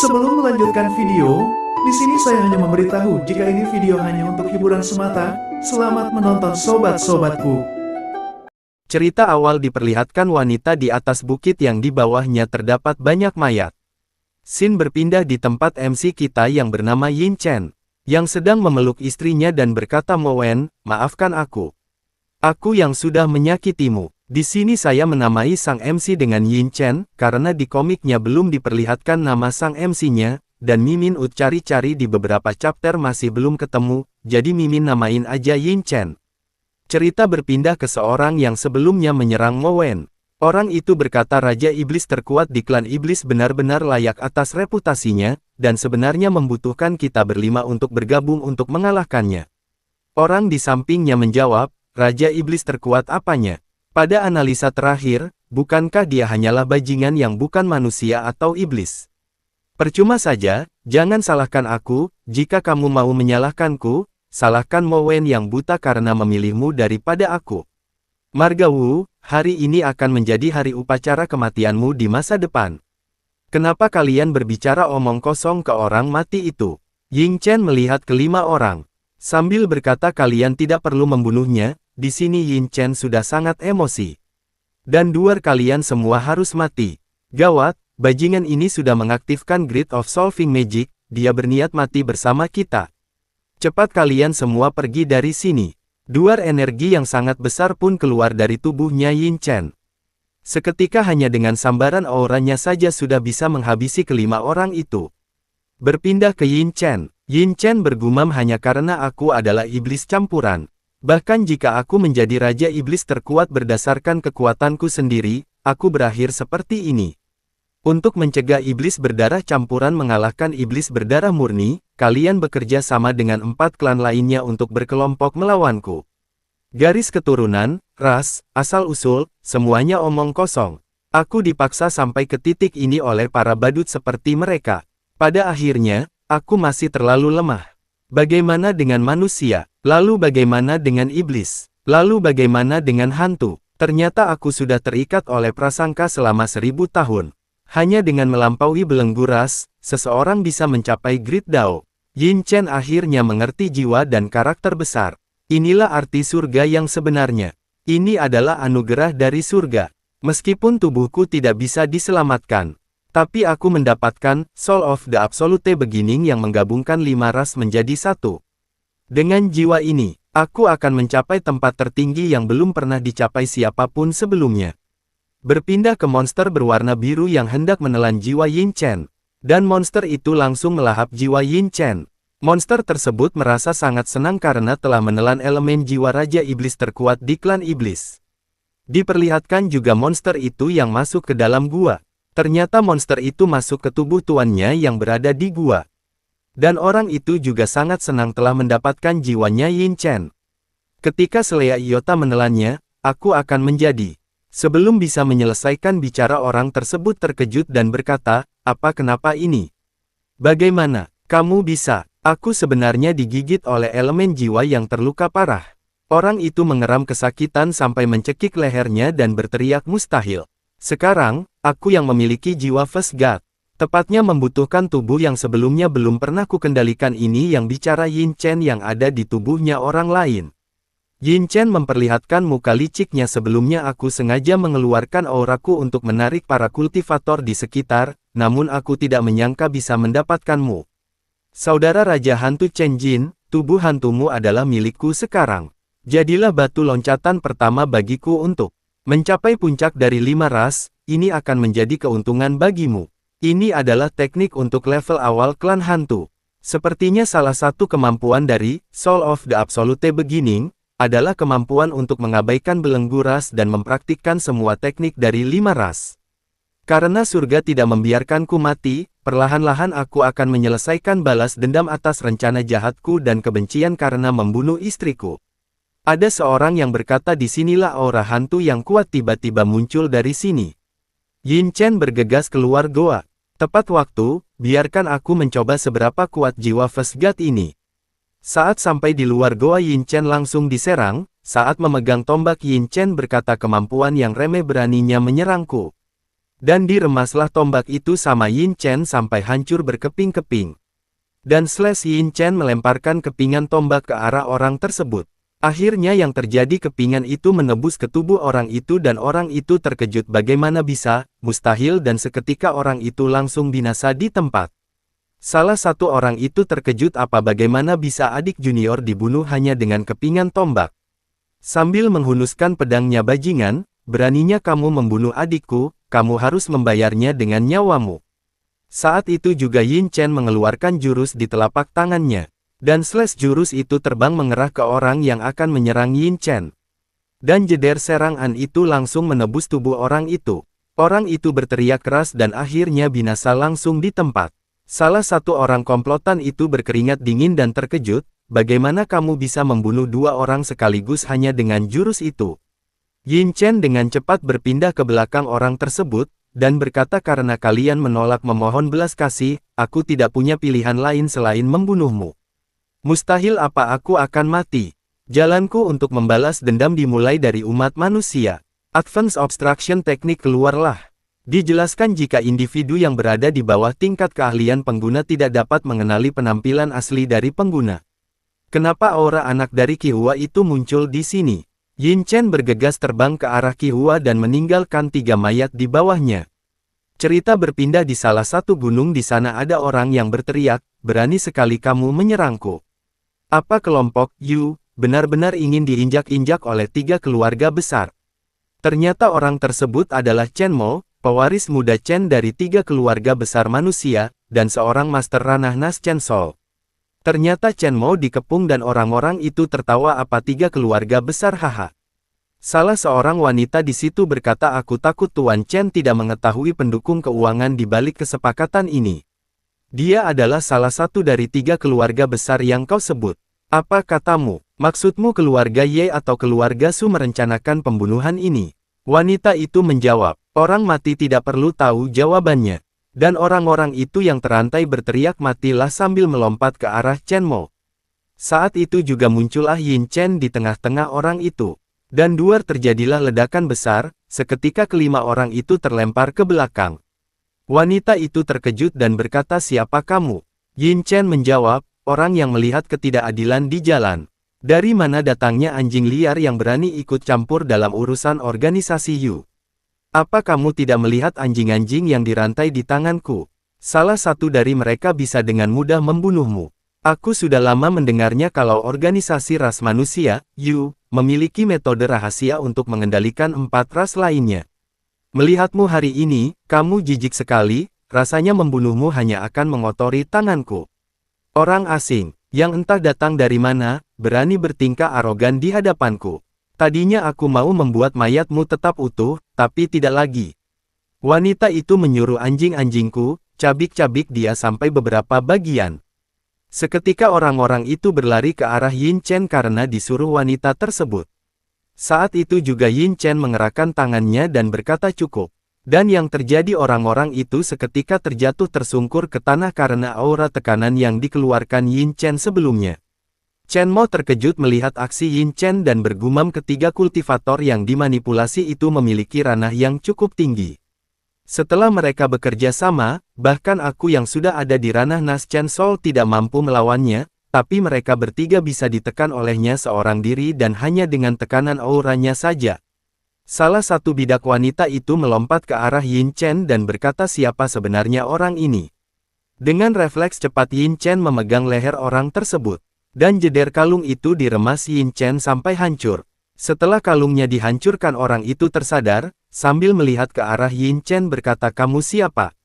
Sebelum melanjutkan video, di sini saya hanya memberitahu jika ini video hanya untuk hiburan semata. Selamat menonton sobat-sobatku. Cerita awal diperlihatkan wanita di atas bukit yang di bawahnya terdapat banyak mayat. Scene berpindah di tempat MC kita yang bernama Yin Chen, yang sedang memeluk istrinya dan berkata, "Mo Wen, maafkan aku. Aku yang sudah menyakitimu." Di sini saya menamai sang MC dengan Yin Chen, karena di komiknya belum diperlihatkan nama sang MC-nya, dan Mimin Ut cari-cari di beberapa chapter masih belum ketemu, jadi Mimin namain aja Yin Chen. Cerita berpindah ke seorang yang sebelumnya menyerang Mo Wen. Orang itu berkata Raja Iblis terkuat di klan Iblis benar-benar layak atas reputasinya, dan sebenarnya membutuhkan kita berlima untuk bergabung untuk mengalahkannya. Orang di sampingnya menjawab, Raja Iblis terkuat apanya? Pada analisa terakhir, bukankah dia hanyalah bajingan yang bukan manusia atau iblis? Percuma saja, jangan salahkan aku, jika kamu mau menyalahkanku, salahkan Mo Wen yang buta karena memilihmu daripada aku. Marga Wu, hari ini akan menjadi hari upacara kematianmu di masa depan. Kenapa kalian berbicara omong kosong ke orang mati itu? Ying Chen melihat kelima orang. Sambil berkata kalian tidak perlu membunuhnya. Di sini Yin Chen sudah sangat emosi. Dan dua kalian semua harus mati. Gawat, bajingan ini sudah mengaktifkan Grid of Solving Magic, dia berniat mati bersama kita. Cepat kalian semua pergi dari sini. Dua energi yang sangat besar pun keluar dari tubuhnya Yin Chen. Seketika hanya dengan sambaran auranya saja sudah bisa menghabisi kelima orang itu. Berpindah ke Yin Chen. Yin Chen bergumam hanya karena aku adalah iblis campuran. Bahkan jika aku menjadi Raja Iblis terkuat berdasarkan kekuatanku sendiri, aku berakhir seperti ini. Untuk mencegah iblis berdarah campuran mengalahkan iblis berdarah murni, kalian bekerja sama dengan 4 klan lainnya untuk berkelompok melawanku. Garis keturunan, ras, asal-usul, semuanya omong kosong. Aku dipaksa sampai ke titik ini oleh para badut seperti mereka. Pada akhirnya, aku masih terlalu lemah. Bagaimana dengan manusia? Lalu bagaimana dengan iblis? Lalu bagaimana dengan hantu? Ternyata aku sudah terikat oleh prasangka selama 1000 tahun. Hanya dengan melampaui belenggu ras, seseorang bisa mencapai Grid Dao. Yin Chen akhirnya mengerti jiwa dan karakter besar. Inilah arti surga yang sebenarnya. Ini adalah anugerah dari surga. Meskipun tubuhku tidak bisa diselamatkan, tapi aku mendapatkan Soul of the Absolute Beginning yang menggabungkan 5 ras menjadi satu. Dengan jiwa ini, aku akan mencapai tempat tertinggi yang belum pernah dicapai siapapun sebelumnya. Berpindah ke monster berwarna biru yang hendak menelan jiwa Yin Chen. Dan monster itu langsung melahap jiwa Yin Chen. Monster tersebut merasa sangat senang karena telah menelan elemen jiwa Raja Iblis terkuat di klan Iblis. Diperlihatkan juga monster itu yang masuk ke dalam gua. Ternyata monster itu masuk ke tubuh tuannya yang berada di gua. Dan orang itu juga sangat senang telah mendapatkan jiwanya Yin Chen. Ketika selea iota menelannya, aku akan menjadi. Sebelum bisa menyelesaikan bicara orang tersebut terkejut dan berkata, apa kenapa ini? Bagaimana? Kamu bisa? Aku sebenarnya digigit oleh elemen jiwa yang terluka parah. Orang itu mengeram kesakitan sampai mencekik lehernya dan berteriak mustahil. Sekarang, aku yang memiliki jiwa First God. Tepatnya membutuhkan tubuh yang sebelumnya belum pernah kukendalikan ini yang bicara Yin Chen yang ada di tubuhnya orang lain. Yin Chen memperlihatkan muka liciknya sebelumnya aku sengaja mengeluarkan auraku untuk menarik para kultivator di sekitar, namun aku tidak menyangka bisa mendapatkanmu. Saudara Raja Hantu Chen Jin, tubuh hantumu adalah milikku sekarang. Jadilah batu loncatan pertama bagiku untuk mencapai puncak dari 5 ras, ini akan menjadi keuntungan bagimu. Ini adalah teknik untuk level awal klan hantu. Sepertinya salah satu kemampuan dari Soul of the Absolute Beginning, adalah kemampuan untuk mengabaikan belenggu ras dan mempraktikkan semua teknik dari 5 ras. Karena surga tidak membiarkanku mati, perlahan-lahan aku akan menyelesaikan balas dendam atas rencana jahatku dan kebencian karena membunuh istriku. Ada seorang yang berkata disinilah aura hantu yang kuat tiba-tiba muncul dari sini. Yin Chen bergegas keluar goa. Tepat waktu, biarkan aku mencoba seberapa kuat jiwa First God ini. Saat sampai di luar goa Yin Chen langsung diserang, saat memegang tombak Yin Chen berkata kemampuan yang remeh beraninya menyerangku. Dan diremaslah tombak itu sama Yin Chen sampai hancur berkeping-keping. Dan Yin Chen melemparkan kepingan tombak ke arah orang tersebut. Akhirnya yang terjadi kepingan itu menembus ke tubuh orang itu dan orang itu terkejut bagaimana bisa, mustahil dan seketika orang itu langsung binasa di tempat. Salah satu orang itu terkejut bagaimana bisa adik junior dibunuh hanya dengan kepingan tombak. Sambil menghunuskan pedangnya bajingan, beraninya kamu membunuh adikku, kamu harus membayarnya dengan nyawamu. Saat itu juga Yin Chen mengeluarkan jurus di telapak tangannya. Dan jurus itu terbang mengerah ke orang yang akan menyerang Yin Chen. Dan jeder serangan itu langsung menebus tubuh orang itu. Orang itu berteriak keras dan akhirnya binasa langsung di tempat. Salah satu orang komplotan itu berkeringat dingin dan terkejut, bagaimana kamu bisa membunuh dua orang sekaligus hanya dengan jurus itu? Yin Chen dengan cepat berpindah ke belakang orang tersebut, dan berkata karena kalian menolak memohon belas kasih, aku tidak punya pilihan lain selain membunuhmu. Mustahil aku akan mati. Jalanku untuk membalas dendam dimulai dari umat manusia. Advanced Obstruction Technique keluarlah. Dijelaskan jika individu yang berada di bawah tingkat keahlian pengguna tidak dapat mengenali penampilan asli dari pengguna. Kenapa aura anak dari Qihua itu muncul di sini? Yin Chen bergegas terbang ke arah Qihua dan meninggalkan 3 mayat di bawahnya. Cerita berpindah di salah satu gunung di sana ada orang yang berteriak, berani sekali kamu menyerangku. Apa kelompok Yu benar-benar ingin diinjak-injak oleh 3 keluarga besar? Ternyata orang tersebut adalah Chen Mo, pewaris muda Chen dari 3 keluarga besar manusia, dan seorang master ranah Nas Chen Sol. Ternyata Chen Mo dikepung dan orang-orang itu tertawa 3 keluarga besar haha. Salah seorang wanita di situ berkata aku takut Tuan Chen tidak mengetahui pendukung keuangan di balik kesepakatan ini. Dia adalah salah satu dari 3 keluarga besar yang kau sebut. Apa katamu? Maksudmu keluarga Ye atau keluarga Su merencanakan pembunuhan ini? Wanita itu menjawab, orang mati tidak perlu tahu jawabannya. Dan orang-orang itu yang terantai berteriak matilah sambil melompat ke arah Chen Mo. Saat itu juga muncullah Yin Chen di tengah-tengah orang itu. Dan duar terjadilah ledakan besar, seketika kelima orang itu terlempar ke belakang. Wanita itu terkejut dan berkata siapa kamu? Yin Chen menjawab, orang yang melihat ketidakadilan di jalan. Dari mana datangnya anjing liar yang berani ikut campur dalam urusan organisasi Yu? Apa kamu tidak melihat anjing-anjing yang dirantai di tanganku? Salah satu dari mereka bisa dengan mudah membunuhmu. Aku sudah lama mendengarnya kalau organisasi ras manusia, Yu, memiliki metode rahasia untuk mengendalikan 4 ras lainnya. Melihatmu hari ini, kamu jijik sekali, rasanya membunuhmu hanya akan mengotori tanganku. Orang asing, yang entah datang dari mana, berani bertingkah arogan di hadapanku. Tadinya aku mau membuat mayatmu tetap utuh, tapi tidak lagi. Wanita itu menyuruh anjing-anjingku, cabik-cabik dia sampai beberapa bagian. Seketika orang-orang itu berlari ke arah Yin Chen karena disuruh wanita tersebut. Saat itu juga Yin Chen mengerahkan tangannya dan berkata cukup. Dan yang terjadi orang-orang itu seketika terjatuh tersungkur ke tanah karena aura tekanan yang dikeluarkan Yin Chen sebelumnya. Chen Mo terkejut melihat aksi Yin Chen dan bergumam ketiga kultivator yang dimanipulasi itu memiliki ranah yang cukup tinggi. Setelah mereka bekerja sama, bahkan aku yang sudah ada di ranah Nas Chen Sol tidak mampu melawannya, tapi mereka bertiga bisa ditekan olehnya seorang diri dan hanya dengan tekanan auranya saja. Salah satu bidak wanita itu melompat ke arah Yin Chen dan berkata siapa sebenarnya orang ini. Dengan refleks cepat Yin Chen memegang leher orang tersebut. Dan jeder kalung itu diremas Yin Chen sampai hancur. Setelah kalungnya dihancurkan orang itu tersadar, sambil melihat ke arah Yin Chen berkata kamu siapa?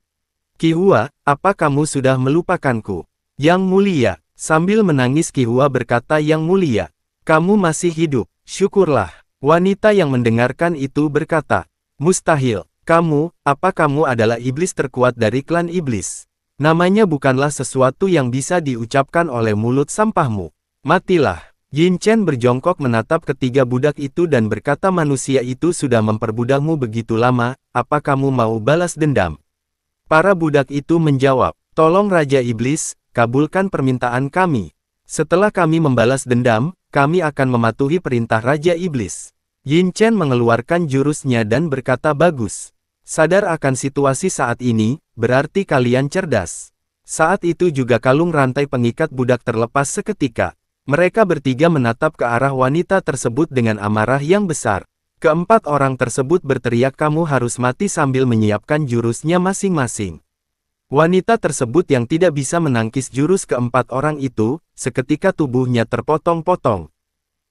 Qihua, apa kamu sudah melupakanku? Yang mulia, sambil menangis Qihua berkata yang mulia. Kamu masih hidup, syukurlah. Wanita yang mendengarkan itu berkata, mustahil, apa kamu adalah iblis terkuat dari klan iblis. Namanya bukanlah sesuatu yang bisa diucapkan oleh mulut sampahmu. Matilah. Yin Chen berjongkok menatap ketiga budak itu dan berkata manusia itu sudah memperbudakmu begitu lama, apa kamu mau balas dendam? Para budak itu menjawab, tolong Raja Iblis, kabulkan permintaan kami. Setelah kami membalas dendam, kami akan mematuhi perintah Raja Iblis. Yin Chen mengeluarkan jurusnya dan berkata bagus. Sadar akan situasi saat ini, berarti kalian cerdas. Saat itu juga kalung rantai pengikat budak terlepas seketika. Mereka bertiga menatap ke arah wanita tersebut dengan amarah yang besar. Keempat orang tersebut berteriak kamu harus mati sambil menyiapkan jurusnya masing-masing. Wanita tersebut yang tidak bisa menangkis jurus keempat orang itu, seketika tubuhnya terpotong-potong.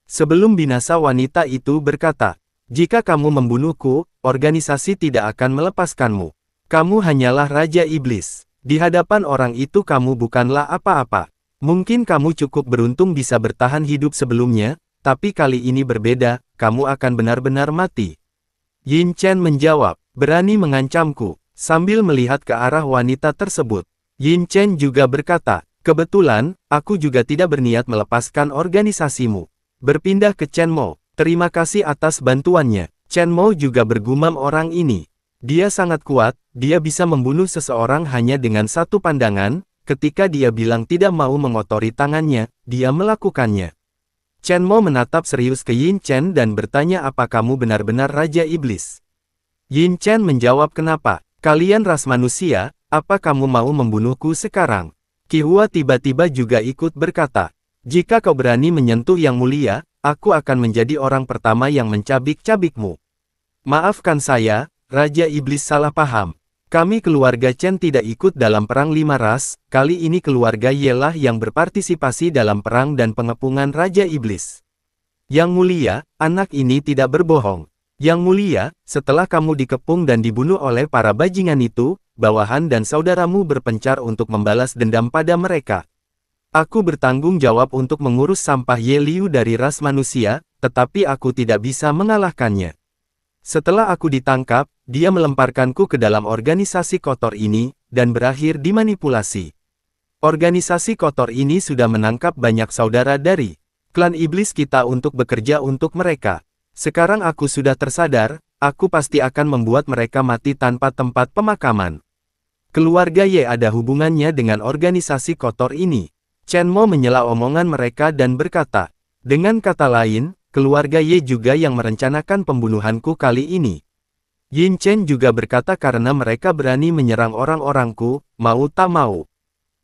Sebelum binasa wanita itu berkata, jika kamu membunuhku, organisasi tidak akan melepaskanmu. Kamu hanyalah Raja Iblis. Di hadapan orang itu kamu bukanlah apa-apa. Mungkin kamu cukup beruntung bisa bertahan hidup sebelumnya, tapi kali ini berbeda, kamu akan benar-benar mati. Yin Chen menjawab, berani mengancamku, sambil melihat ke arah wanita tersebut. Yin Chen juga berkata, kebetulan, aku juga tidak berniat melepaskan organisasimu. Berpindah ke Chen Mo, terima kasih atas bantuannya. Chen Mo juga bergumam orang ini. Dia sangat kuat, dia bisa membunuh seseorang hanya dengan satu pandangan, ketika dia bilang tidak mau mengotori tangannya, dia melakukannya. Chen Mo menatap serius ke Yin Chen dan bertanya apa kamu benar-benar Raja Iblis. Yin Chen menjawab kenapa, kalian ras manusia, apa kamu mau membunuhku sekarang? Qi Hua tiba-tiba juga ikut berkata, jika kau berani menyentuh yang mulia, aku akan menjadi orang pertama yang mencabik-cabikmu. Maafkan saya, Raja Iblis salah paham. Kami keluarga Chen tidak ikut dalam perang 5 ras, kali ini keluarga Ye lah yang berpartisipasi dalam perang dan pengepungan Raja Iblis. Yang mulia, anak ini tidak berbohong. Yang mulia, setelah kamu dikepung dan dibunuh oleh para bajingan itu, bawahan dan saudaramu berpencar untuk membalas dendam pada mereka. Aku bertanggung jawab untuk mengurus sampah Ye Liu dari ras manusia, tetapi aku tidak bisa mengalahkannya. Setelah aku ditangkap, dia melemparkanku ke dalam organisasi kotor ini, dan berakhir dimanipulasi. Organisasi kotor ini sudah menangkap banyak saudara dari klan iblis kita untuk bekerja untuk mereka. Sekarang aku sudah tersadar, aku pasti akan membuat mereka mati tanpa tempat pemakaman. Keluarga Ye ada hubungannya dengan organisasi kotor ini. Chen Mo menyela omongan mereka dan berkata, dengan kata lain, keluarga Ye juga yang merencanakan pembunuhanku kali ini. Yin Chen juga berkata karena mereka berani menyerang orang-orangku, mau tak mau.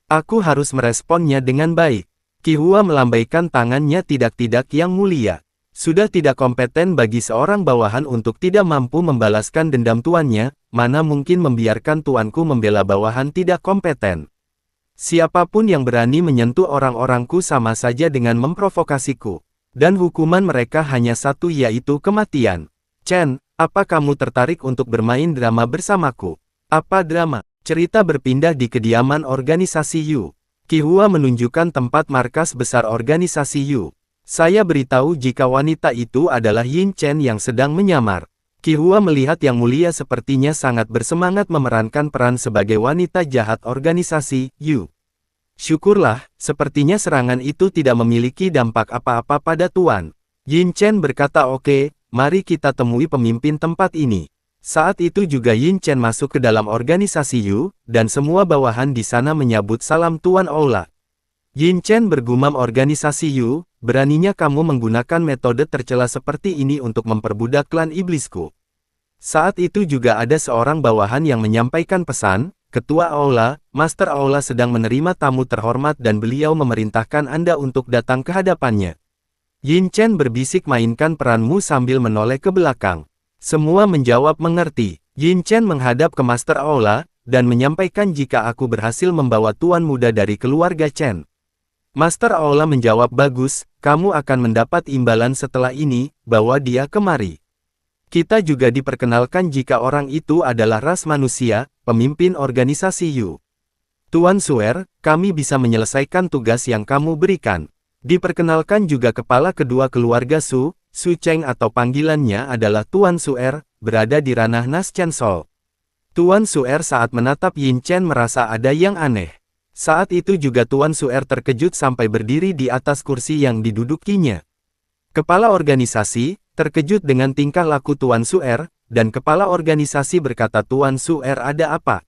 Aku harus meresponnya dengan baik. Qi Hua melambaikan tangannya tidak yang mulia. Sudah tidak kompeten bagi seorang bawahan untuk tidak mampu membalaskan dendam tuannya, mana mungkin membiarkan tuanku membela bawahan tidak kompeten. Siapapun yang berani menyentuh orang-orangku sama saja dengan memprovokasiku. Dan hukuman mereka hanya satu yaitu kematian. Chen, apa kamu tertarik untuk bermain drama bersamaku? Apa drama? Cerita berpindah di kediaman organisasi Yu. Qi Hua menunjukkan tempat markas besar organisasi Yu. Saya beritahu jika wanita itu adalah Yin Chen yang sedang menyamar. Qi Hua melihat yang mulia sepertinya sangat bersemangat memerankan peran sebagai wanita jahat organisasi Yu. Syukurlah, sepertinya serangan itu tidak memiliki dampak apa-apa pada Tuan. Yin Chen berkata oke, mari kita temui pemimpin tempat ini. Saat itu juga Yin Chen masuk ke dalam organisasi Yu, dan semua bawahan di sana menyambut salam Tuan Aula. Yin Chen bergumam organisasi Yu, beraninya kamu menggunakan metode tercela seperti ini untuk memperbudak klan iblisku. Saat itu juga ada seorang bawahan yang menyampaikan pesan, Ketua Aula, Master Aula sedang menerima tamu terhormat dan beliau memerintahkan Anda untuk datang ke hadapannya. Yin Chen berbisik mainkan peranmu sambil menoleh ke belakang. Semua menjawab mengerti. Yin Chen menghadap ke Master Aula, dan menyampaikan jika aku berhasil membawa tuan muda dari keluarga Chen. Master Aula menjawab bagus, kamu akan mendapat imbalan setelah ini, bawa dia kemari. Kita juga diperkenalkan jika orang itu adalah ras manusia, pemimpin organisasi Yu. Tuan Suer, kami bisa menyelesaikan tugas yang kamu berikan. Diperkenalkan juga kepala kedua keluarga Su Cheng atau panggilannya adalah Tuan Suer, berada di ranah Nas Chen Sol. Tuan Suer saat menatap Yin Chen merasa ada yang aneh. Saat itu juga Tuan Suer terkejut sampai berdiri di atas kursi yang didudukinya. Kepala organisasi terkejut dengan tingkah laku Tuan Suer, dan kepala organisasi berkata Tuan Suer ada apa?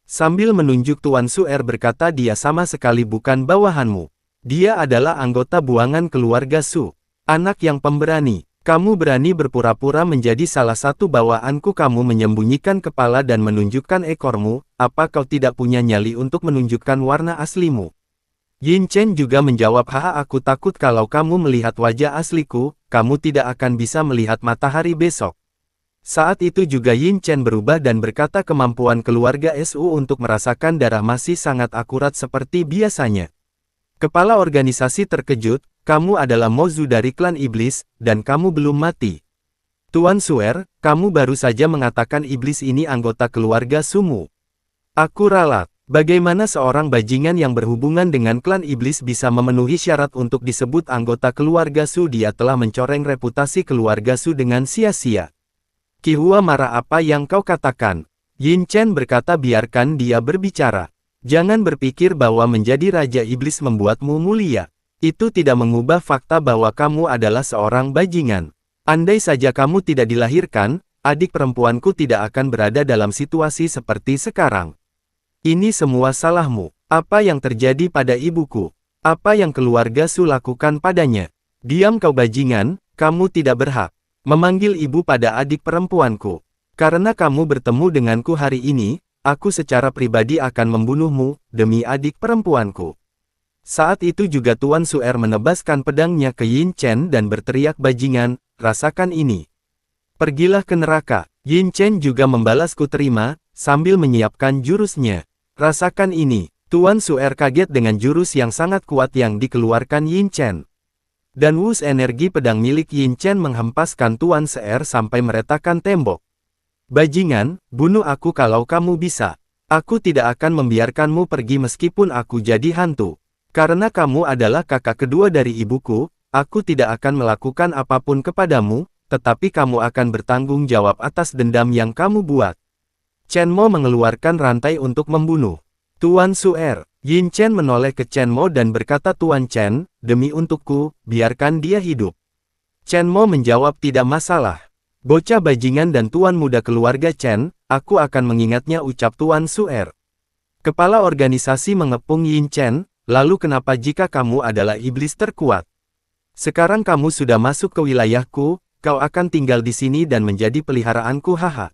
Sambil menunjuk Tuan Suer berkata dia sama sekali bukan bawahanmu. Dia adalah anggota buangan keluarga Su. Anak yang pemberani. Kamu berani berpura-pura menjadi salah satu bawaanku, kamu menyembunyikan kepala dan menunjukkan ekormu, apa kau tidak punya nyali untuk menunjukkan warna aslimu? Yin Chen juga menjawab, haha, aku takut kalau kamu melihat wajah asliku, kamu tidak akan bisa melihat matahari besok. Saat itu juga Yin Chen berubah dan berkata, kemampuan keluarga Su untuk merasakan darah masih sangat akurat seperti biasanya. Kepala organisasi terkejut, kamu adalah Mozu dari klan iblis, dan kamu belum mati. Tuan Suer, kamu baru saja mengatakan iblis ini anggota keluarga Sumu. Aku ralat, bagaimana seorang bajingan yang berhubungan dengan klan iblis bisa memenuhi syarat untuk disebut anggota keluarga Su? Dia telah mencoreng reputasi keluarga Su dengan sia-sia. Qihua marah, apa yang kau katakan? Yin Chen berkata, biarkan dia berbicara. Jangan berpikir bahwa menjadi Raja Iblis membuatmu mulia. Itu tidak mengubah fakta bahwa kamu adalah seorang bajingan. Andai saja kamu tidak dilahirkan, adik perempuanku tidak akan berada dalam situasi seperti sekarang. Ini semua salahmu. Apa yang terjadi pada ibuku? Apa yang keluarga Su lakukan padanya? Diam kau bajingan, kamu tidak berhak memanggil ibu pada adik perempuanku. Karena kamu bertemu denganku hari ini, aku secara pribadi akan membunuhmu, demi adik perempuanku. Saat itu juga Tuan Suer menebaskan pedangnya ke Yin Chen dan berteriak, bajingan, rasakan ini. Pergilah ke neraka. Yin Chen juga membalasku, terima, sambil menyiapkan jurusnya. Rasakan ini. Tuan Suer kaget dengan jurus yang sangat kuat yang dikeluarkan Yin Chen. Dan wus energi pedang milik Yin Chen menghempaskan Tuan Suer sampai meretakan tembok. Bajingan, bunuh aku kalau kamu bisa. Aku tidak akan membiarkanmu pergi meskipun aku jadi hantu. Karena kamu adalah kakak kedua dari ibuku, aku tidak akan melakukan apapun kepadamu, tetapi kamu akan bertanggung jawab atas dendam yang kamu buat. Chen Mo mengeluarkan rantai untuk membunuh Tuan Suer. Yin Chen menoleh ke Chen Mo dan berkata, Tuan Chen, demi untukku, biarkan dia hidup. Chen Mo menjawab, tidak masalah. Bocah bajingan dan tuan muda keluarga Chen, aku akan mengingatnya, ucap Tuan Suer. Kepala organisasi mengepung Yin Chen. Lalu kenapa jika kamu adalah iblis terkuat? Sekarang kamu sudah masuk ke wilayahku, kau akan tinggal di sini dan menjadi peliharaanku, haha.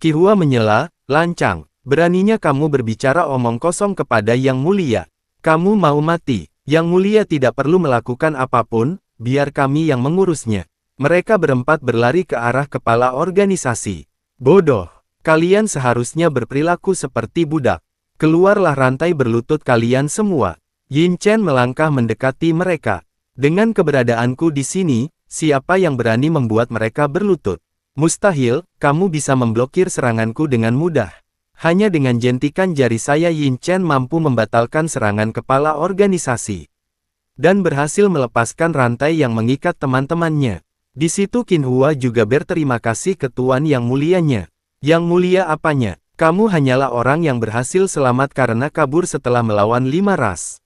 Qihua menyela, lancang. Beraninya kamu berbicara omong kosong kepada Yang Mulia. Kamu mau mati. Yang Mulia tidak perlu melakukan apapun, biar kami yang mengurusnya. Mereka berempat berlari ke arah kepala organisasi. Bodoh. Kalian seharusnya berperilaku seperti budak. Keluarlah rantai berlutut kalian semua. Yin Chen melangkah mendekati mereka. Dengan keberadaanku di sini, siapa yang berani membuat mereka berlutut? Mustahil, kamu bisa memblokir seranganku dengan mudah. Hanya dengan jentikan jari saya Yin Chen mampu membatalkan serangan kepala organisasi. Dan berhasil melepaskan rantai yang mengikat teman-temannya. Di situ Qinhua juga berterima kasih ke Tuan Yang Mulianya. Yang Mulia apanya? Kamu hanyalah orang yang berhasil selamat karena kabur setelah melawan 5 ras.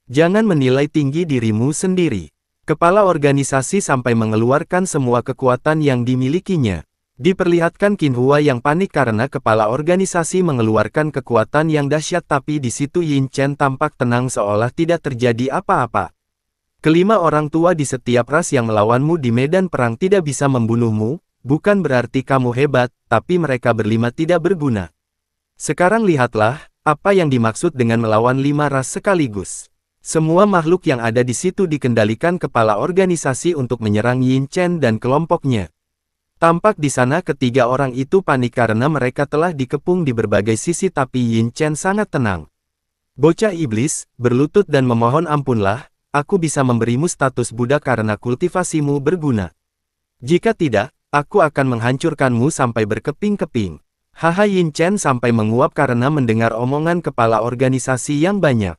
Jangan menilai tinggi dirimu sendiri. Kepala organisasi sampai mengeluarkan semua kekuatan yang dimilikinya. Diperlihatkan Qinhua yang panik karena kepala organisasi mengeluarkan kekuatan yang dahsyat, tapi di situ Yin Chen tampak tenang seolah tidak terjadi apa-apa. Kelima orang tua di setiap ras yang melawanmu di medan perang tidak bisa membunuhmu. Bukan berarti kamu hebat, tapi mereka berlima tidak berguna. Sekarang lihatlah, apa yang dimaksud dengan melawan 5 ras sekaligus. Semua makhluk yang ada di situ dikendalikan kepala organisasi untuk menyerang Yin Chen dan kelompoknya. Tampak di sana ketiga orang itu panik karena mereka telah dikepung di berbagai sisi, tapi Yin Chen sangat tenang. Bocah iblis, berlutut dan memohon ampunlah, aku bisa memberimu status budak karena kultivasimu berguna. Jika tidak, aku akan menghancurkanmu sampai berkeping-keping. Haha, Yin Chen sampai menguap karena mendengar omongan kepala organisasi yang banyak.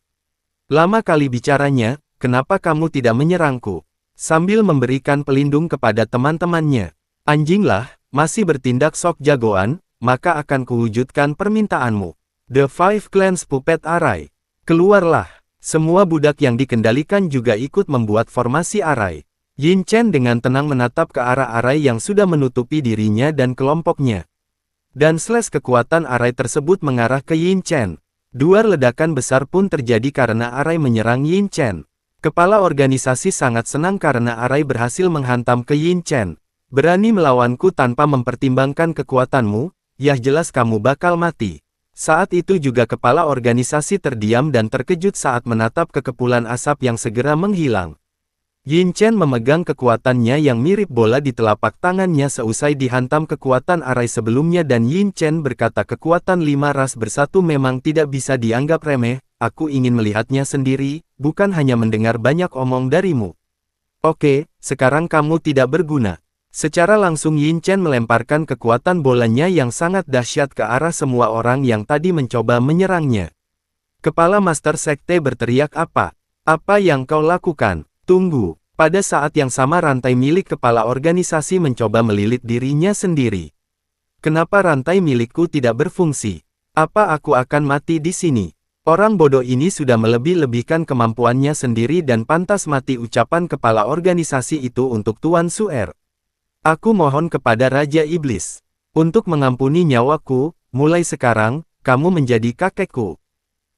Lama kali bicaranya, kenapa kamu tidak menyerangku? Sambil memberikan pelindung kepada teman-temannya. Anjinglah, masih bertindak sok jagoan, maka akan kuwujudkan permintaanmu. The Five Clans Puppet Array. Keluarlah. Semua budak yang dikendalikan juga ikut membuat formasi arai. Yin Chen dengan tenang menatap ke arah arai yang sudah menutupi dirinya dan kelompoknya. Dan slash kekuatan arai tersebut mengarah ke Yin Chen. Dua ledakan besar pun terjadi karena arai menyerang Yin Chen. Kepala organisasi sangat senang karena Arai berhasil menghantam ke Yin Chen. Berani melawanku tanpa mempertimbangkan kekuatanmu, ya jelas kamu bakal mati. Saat itu juga kepala organisasi terdiam dan terkejut saat menatap ke kepulan asap yang segera menghilang. Yin Chen memegang kekuatannya yang mirip bola di telapak tangannya seusai dihantam kekuatan Arai sebelumnya dan Yin Chen berkata kekuatan 5 ras bersatu memang tidak bisa dianggap remeh, aku ingin melihatnya sendiri, bukan hanya mendengar banyak omong darimu. Oke, sekarang kamu tidak berguna. Secara langsung Yin Chen melemparkan kekuatan bolanya yang sangat dahsyat ke arah semua orang yang tadi mencoba menyerangnya. Kepala Master Sekte berteriak apa? Apa yang kau lakukan? Tunggu, pada saat yang sama rantai milik kepala organisasi mencoba melilit dirinya sendiri. Kenapa rantai milikku tidak berfungsi? Apa aku akan mati di sini? Orang bodoh ini sudah melebih-lebihkan kemampuannya sendiri dan pantas mati ucapan kepala organisasi itu untuk Tuan Suer. Aku mohon kepada Raja Iblis untuk mengampuni nyawaku, mulai sekarang, kamu menjadi kakekku.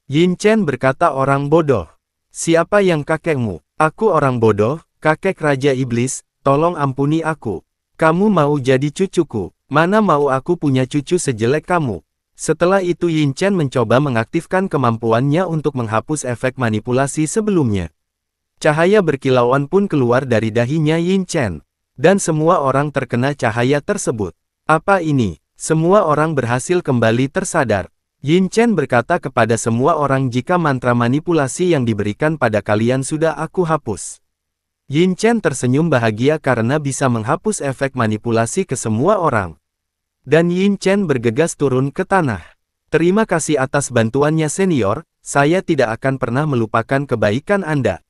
Yin Chen berkata orang bodoh. Siapa yang kakekmu? Aku orang bodoh, kakek Raja Iblis, tolong ampuni aku. Kamu mau jadi cucuku, mana mau aku punya cucu sejelek kamu. Setelah itu Yin Chen mencoba mengaktifkan kemampuannya untuk menghapus efek manipulasi sebelumnya. Cahaya berkilauan pun keluar dari dahinya Yin Chen. Dan semua orang terkena cahaya tersebut. Apa ini? Semua orang berhasil kembali tersadar. Yin Chen berkata kepada semua orang jika mantra manipulasi yang diberikan pada kalian sudah aku hapus. Yin Chen tersenyum bahagia karena bisa menghapus efek manipulasi ke semua orang. Dan Yin Chen bergegas turun ke tanah. Terima kasih atas bantuannya senior, saya tidak akan pernah melupakan kebaikan Anda.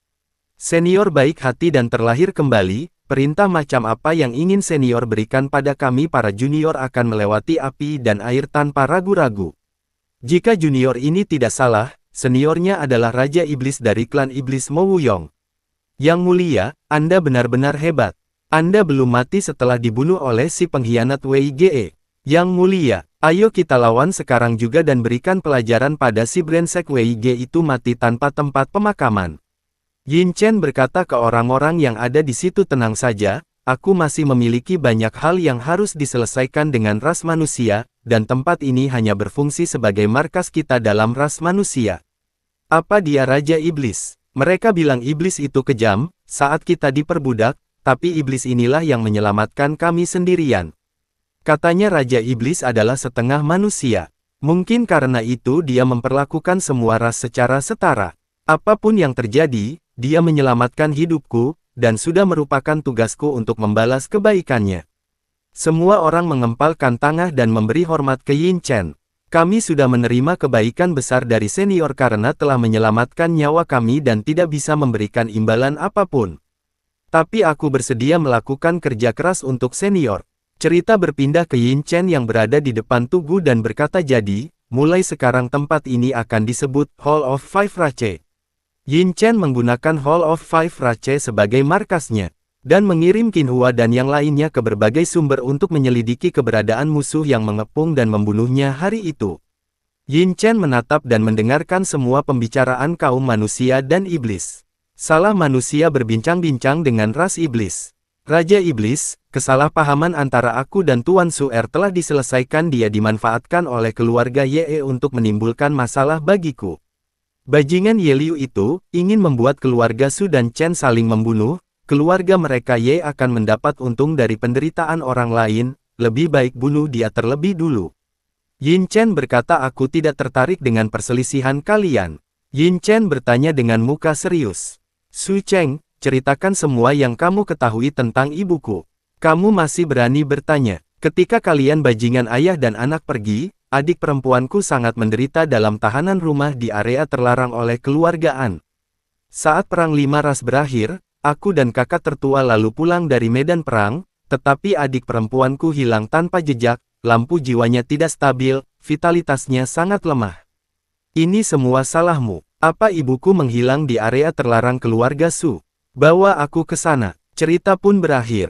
Senior baik hati dan terlahir kembali, perintah macam apa yang ingin senior berikan pada kami para junior akan melewati api dan air tanpa ragu-ragu. Jika junior ini tidak salah, seniornya adalah Raja Iblis dari klan Iblis Mo Wuyong. Yang mulia, Anda benar-benar hebat. Anda belum mati setelah dibunuh oleh si pengkhianat Wei Ge. Yang mulia, ayo kita lawan sekarang juga dan berikan pelajaran pada si brengsek Wei Ge itu mati tanpa tempat pemakaman. Yin Chen berkata ke orang-orang yang ada di situ tenang saja, aku masih memiliki banyak hal yang harus diselesaikan dengan ras manusia, dan tempat ini hanya berfungsi sebagai markas kita dalam ras manusia. Apa dia Raja Iblis? Mereka bilang iblis itu kejam, saat kita diperbudak, tapi iblis inilah yang menyelamatkan kami sendirian. Katanya Raja Iblis adalah setengah manusia. Mungkin karena itu dia memperlakukan semua ras secara setara. Apapun yang terjadi, dia menyelamatkan hidupku, dan sudah merupakan tugasku untuk membalas kebaikannya. Semua orang mengempalkan tangan dan memberi hormat ke Yin Chen. Kami sudah menerima kebaikan besar dari senior karena telah menyelamatkan nyawa kami dan tidak bisa memberikan imbalan apapun. Tapi aku bersedia melakukan kerja keras untuk senior. Cerita berpindah ke Yin Chen yang berada di depan tugu dan berkata jadi, mulai sekarang tempat ini akan disebut Hall of Five Rache. Yin Chen menggunakan Hall of Five Rache sebagai markasnya, dan mengirim Qinhua dan yang lainnya ke berbagai sumber untuk menyelidiki keberadaan musuh yang mengepung dan membunuhnya hari itu. Yin Chen menatap dan mendengarkan semua pembicaraan kaum manusia dan iblis. Salah manusia berbincang-bincang dengan ras iblis. Raja Iblis, kesalahpahaman antara aku dan Tuan Suer telah diselesaikan. Dia dimanfaatkan oleh keluarga Ye untuk menimbulkan masalah bagiku. Bajingan Ye Liu itu ingin membuat keluarga Su dan Chen saling membunuh. Keluarga mereka Ye akan mendapat untung dari penderitaan orang lain, lebih baik bunuh dia terlebih dulu. Yin Chen berkata aku tidak tertarik dengan perselisihan kalian. Yin Chen bertanya dengan muka serius. Su Cheng, ceritakan semua yang kamu ketahui tentang ibuku. Kamu masih berani bertanya. Ketika kalian bajingan ayah dan anak pergi, adik perempuanku sangat menderita dalam tahanan rumah di area terlarang oleh keluargaan. Saat Perang Lima Ras berakhir, aku dan kakak tertua lalu pulang dari medan perang, tetapi adik perempuanku hilang tanpa jejak, lampu jiwanya tidak stabil, vitalitasnya sangat lemah. Ini semua salahmu. Apa ibuku menghilang di area terlarang keluarga Su? Bawa aku ke sana. Cerita pun berakhir.